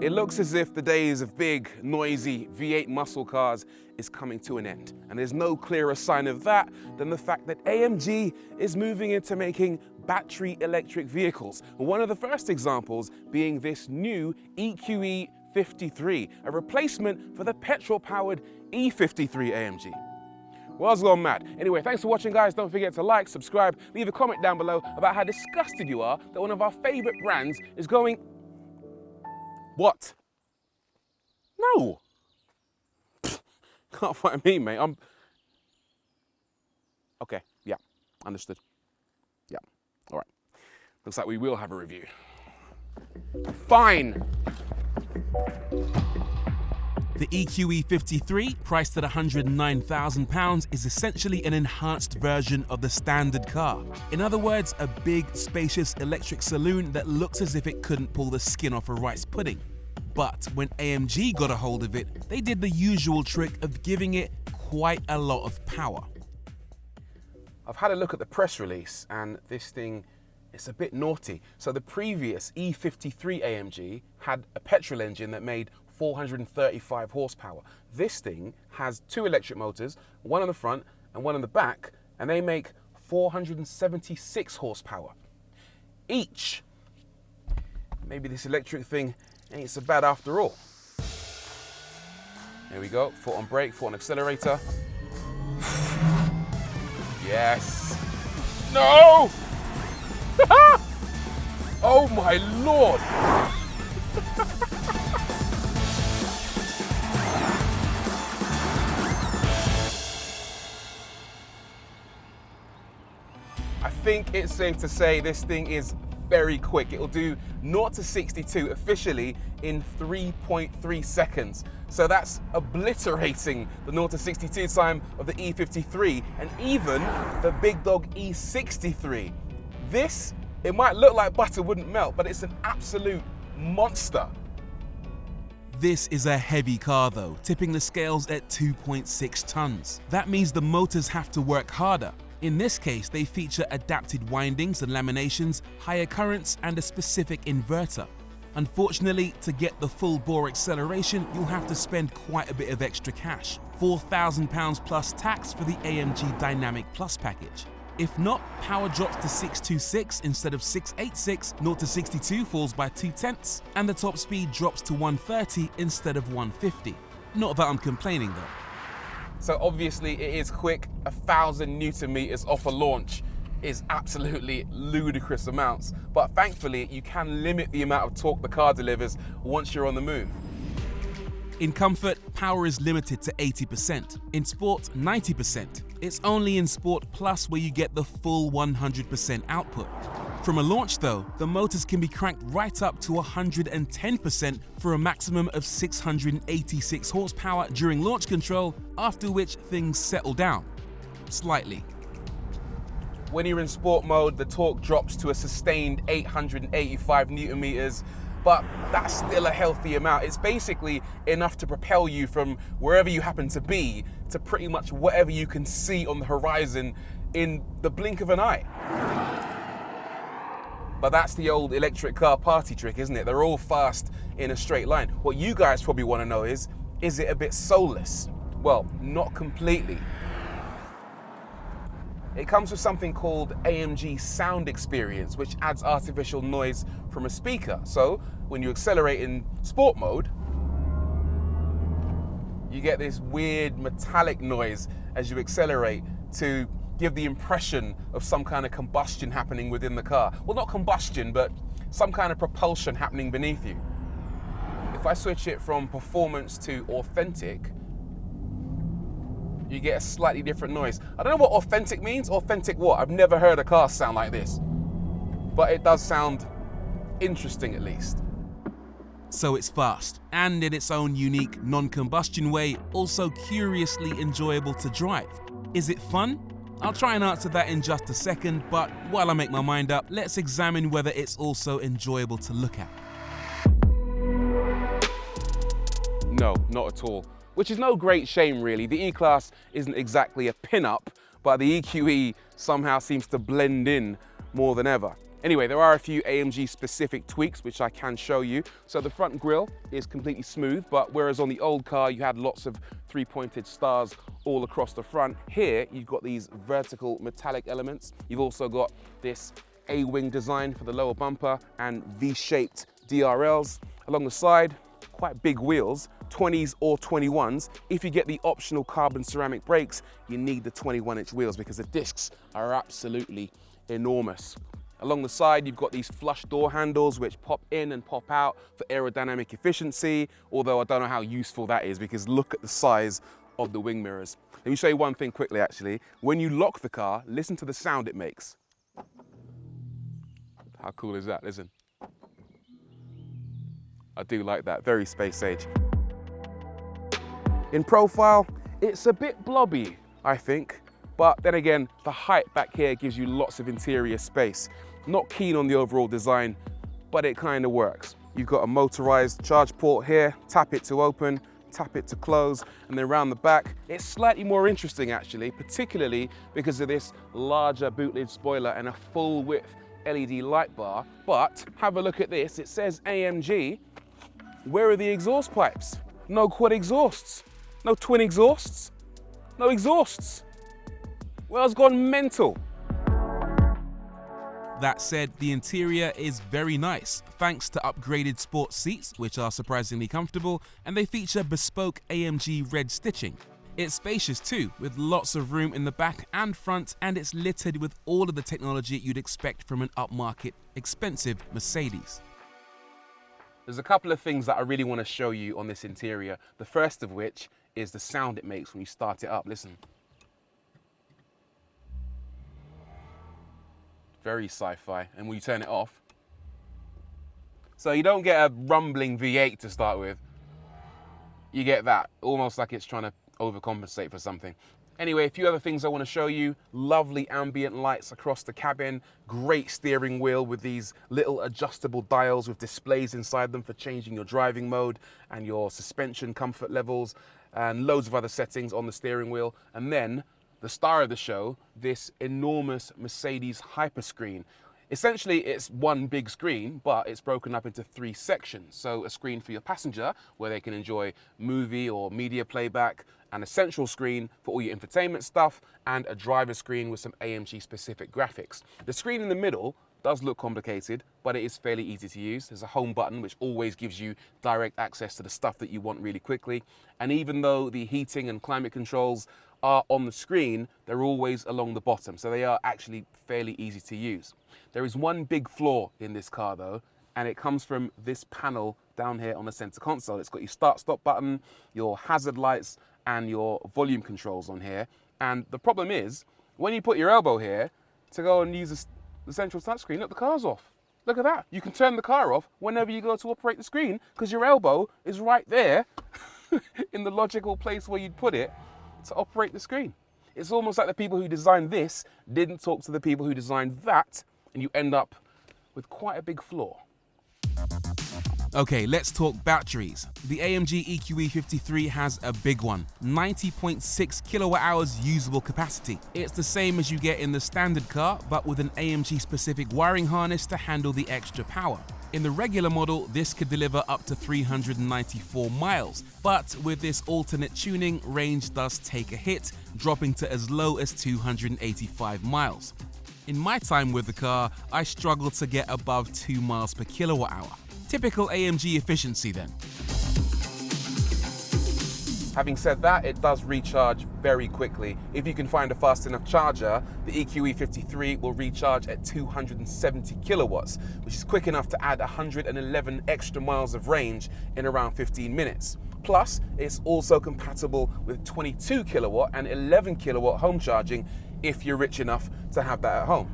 It looks as if the days of big, noisy V8 muscle cars is coming to an end. And there's no clearer sign of that than the fact that AMG is moving into making battery electric vehicles. One of the first examples being this new EQE 53, a replacement for the petrol-powered E53 AMG. World's gone mad. Anyway, thanks for watching, guys. Don't forget to like, subscribe, leave a comment down below about how disgusted you are that one of our favorite brands is going... What? No. Can't fight me, mate. Okay, yeah, understood. Yeah, all right. Looks like we will have a review. Fine. The EQE 53, priced at £109,000, is essentially an enhanced version of the standard car. In other words, a big, spacious electric saloon that looks as if it couldn't pull the skin off a rice pudding. But when AMG got a hold of it, they did the usual trick of giving it quite a lot of power. I've had a look at the press release, and this thing is a bit naughty. So the previous E53 AMG had a petrol engine that made 435 horsepower. This thing has two electric motors, one on the front and one on the back, and they make 476 horsepower each. Maybe this electric thing ain't so bad after all. Here we go, foot on brake, foot on accelerator. Yes. No! Oh my Lord! I think it's safe to say this thing is very quick. It'll do 0 to 62 officially in 3.3 seconds. So that's obliterating the 0 to 62 time of the E53 and even the big dog E63. This, it might look like butter wouldn't melt, but it's an absolute monster. This is a heavy car though, tipping the scales at 2.6 tons. That means the motors have to work harder. In this case, they feature adapted windings and laminations, higher currents, and a specific inverter. Unfortunately, to get the full bore acceleration, you'll have to spend quite a bit of extra cash. £4,000 plus tax for the AMG Dynamic Plus package. If not, power drops to 626 instead of 686, 0 to 62 falls by 0.2, and the top speed drops to 130 instead of 150. Not that I'm complaining though. So obviously it is quick. 1,000 Newton meters off a launch is absolutely ludicrous amounts. But thankfully you can limit the amount of torque the car delivers once you're on the move. In comfort, power is limited to 80%. In sport, 90%. It's only in Sport Plus where you get the full 100% output. From a launch though, the motors can be cranked right up to 110% for a maximum of 686 horsepower during launch control, after which things settle down. Slightly. When you're in sport mode, the torque drops to a sustained 885 Newton meters, but that's still a healthy amount. It's basically enough to propel you from wherever you happen to be to pretty much whatever you can see on the horizon in the blink of an eye. But that's the old electric car party trick, isn't it? They're all fast in a straight line. What you guys probably want to know is it a bit soulless? Well, not completely. It comes with something called AMG Sound Experience, which adds artificial noise from a speaker. So when you accelerate in sport mode, you get this weird metallic noise as you accelerate to give the impression of some kind of combustion happening within the car. Well, not combustion, but some kind of propulsion happening beneath you. If I switch it from performance to authentic, you get a slightly different noise. I don't know what authentic means. Authentic what? I've never heard a car sound like this. But it does sound interesting at least. So it's fast, and in its own unique non-combustion way, also curiously enjoyable to drive. Is it fun? I'll try and answer that in just a second, but while I make my mind up, let's examine whether it's also enjoyable to look at. No, not at all. Which is no great shame really. The E-Class isn't exactly a pin-up, but the EQE somehow seems to blend in more than ever. Anyway, there are a few AMG specific tweaks which I can show you. So the front grille is completely smooth, but whereas on the old car you had lots of three-pointed stars all across the front, here you've got these vertical metallic elements. You've also got this A-wing design for the lower bumper and V-shaped DRLs. Along the side, quite big wheels, 20s or 21s. If you get the optional carbon ceramic brakes, you need the 21-inch wheels because the discs are absolutely enormous. Along the side, you've got these flush door handles which pop in and pop out for aerodynamic efficiency, although I don't know how useful that is because look at the size of the wing mirrors. Let me show you one thing quickly actually. When you lock the car, listen to the sound it makes. How cool is that? Listen. I do like that, very space age. In profile, it's a bit blobby, I think, but then again, the height back here gives you lots of interior space. Not keen on the overall design, but it kind of works. You've got a motorized charge port here, tap it to open, tap it to close, and then around the back, it's slightly more interesting actually, particularly because of this larger boot lid spoiler and a full width LED light bar. But have a look at this, it says AMG. Where are the exhaust pipes? No quad exhausts, no twin exhausts, no exhausts. Well, it's gone mental. That said, the interior is very nice, thanks to upgraded sports seats, which are surprisingly comfortable, and they feature bespoke AMG red stitching. It's spacious too, with lots of room in the back and front, and it's littered with all of the technology you'd expect from an upmarket, expensive Mercedes. There's a couple of things that I really want to show you on this interior, the first of which is the sound it makes when you start it up. Listen. Very sci-fi, and when you turn it off. So you don't get a rumbling V8 to start with. You get that, almost like it's trying to overcompensate for something. Anyway, a few other things I want to show you. Lovely ambient lights across the cabin. Great steering wheel with these little adjustable dials with displays inside them for changing your driving mode and your suspension comfort levels, and loads of other settings on the steering wheel. And then the star of the show, this enormous Mercedes hyperscreen. Essentially, it's one big screen, but it's broken up into 3 sections. So a screen for your passenger, where they can enjoy movie or media playback, and a central screen for all your infotainment stuff, and a driver screen with some AMG-specific graphics. The screen in the middle does look complicated, but it is fairly easy to use. There's a home button, which always gives you direct access to the stuff that you want really quickly. And even though the heating and climate controls are on the screen, they're always along the bottom, so they are actually fairly easy to use. There is one big flaw in this car though, and it comes from this panel down here on the center console. It's got your start-stop button, your hazard lights, and your volume controls on here. And the problem is, when you put your elbow here to go and use the central touchscreen, look, the car's off. Look at that. You can turn the car off whenever you go to operate the screen because your elbow is right there in the logical place where you'd put it to operate the screen. It's almost like the people who designed this didn't talk to the people who designed that, and you end up with quite a big flaw. Okay, let's talk batteries. The AMG EQE 53 has a big one, 90.6 kilowatt hours usable capacity. It's the same as you get in the standard car, but with an AMG specific wiring harness to handle the extra power. In the regular model, this could deliver up to 394 miles, but with this alternate tuning, range does take a hit, dropping to as low as 285 miles. In my time with the car, I struggled to get above 2 miles per kilowatt hour. Typical AMG efficiency then. Having said that, it does recharge very quickly. If you can find a fast enough charger, the EQE 53 will recharge at 270 kilowatts, which is quick enough to add 111 extra miles of range in around 15 minutes. Plus, it's also compatible with 22 kilowatt and 11 kilowatt home charging if you're rich enough to have that at home.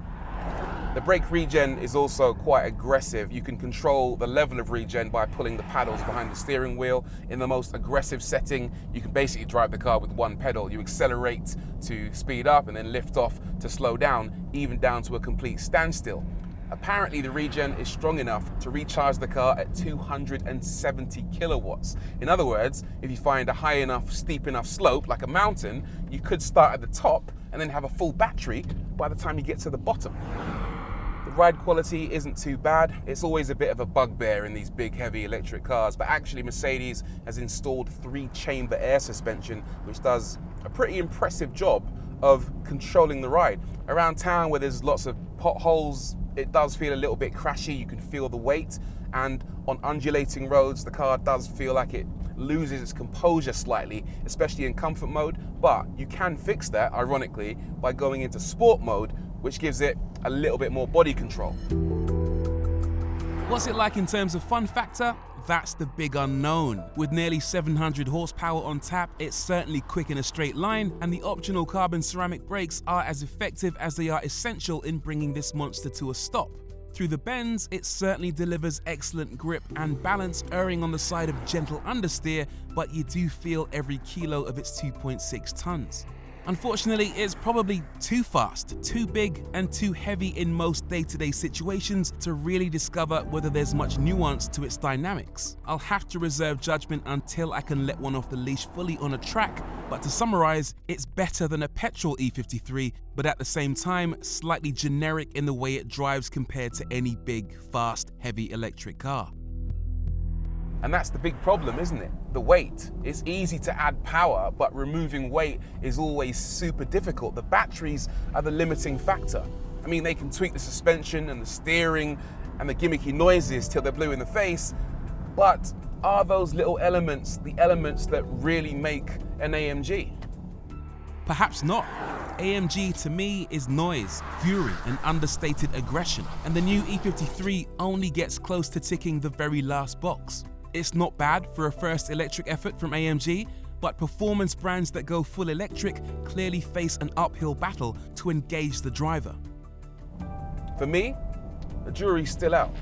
The brake regen is also quite aggressive. You can control the level of regen by pulling the paddles behind the steering wheel. In the most aggressive setting, you can basically drive the car with one pedal. You accelerate to speed up and then lift off to slow down, even down to a complete standstill. Apparently the regen is strong enough to recharge the car at 270 kilowatts. In other words, if you find a high enough, steep enough slope, like a mountain, you could start at the top and then have a full battery by the time you get to the bottom. The ride quality isn't too bad. It's always a bit of a bugbear in these big, heavy electric cars, but actually Mercedes has installed 3-chamber air suspension, which does a pretty impressive job of controlling the ride. Around town where there's lots of potholes, it does feel a little bit crashy. You can feel the weight, and on undulating roads, the car does feel like it loses its composure slightly, especially in comfort mode, but you can fix that, ironically, by going into sport mode, which gives it a little bit more body control. What's it like in terms of fun factor? That's the big unknown. With nearly 700 horsepower on tap, it's certainly quick in a straight line, and the optional carbon ceramic brakes are as effective as they are essential in bringing this monster to a stop. Through the bends, it certainly delivers excellent grip and balance, erring on the side of gentle understeer, but you do feel every kilo of its 2.6 tons. Unfortunately, it's probably too fast, too big, and too heavy in most day-to-day situations to really discover whether there's much nuance to its dynamics. I'll have to reserve judgment until I can let one off the leash fully on a track, but to summarize, it's better than a petrol E53, but at the same time, slightly generic in the way it drives compared to any big, fast, heavy electric car. And that's the big problem, isn't it? The weight. It's easy to add power, but removing weight is always super difficult. The batteries are the limiting factor. I mean, they can tweak the suspension and the steering and the gimmicky noises till they're blue in the face, but are those little elements the elements that really make an AMG? Perhaps not. AMG to me is noise, fury, and understated aggression, and the new E53 only gets close to ticking the very last box. It's not bad for a first electric effort from AMG, but performance brands that go full electric clearly face an uphill battle to engage the driver. For me, the jury's still out.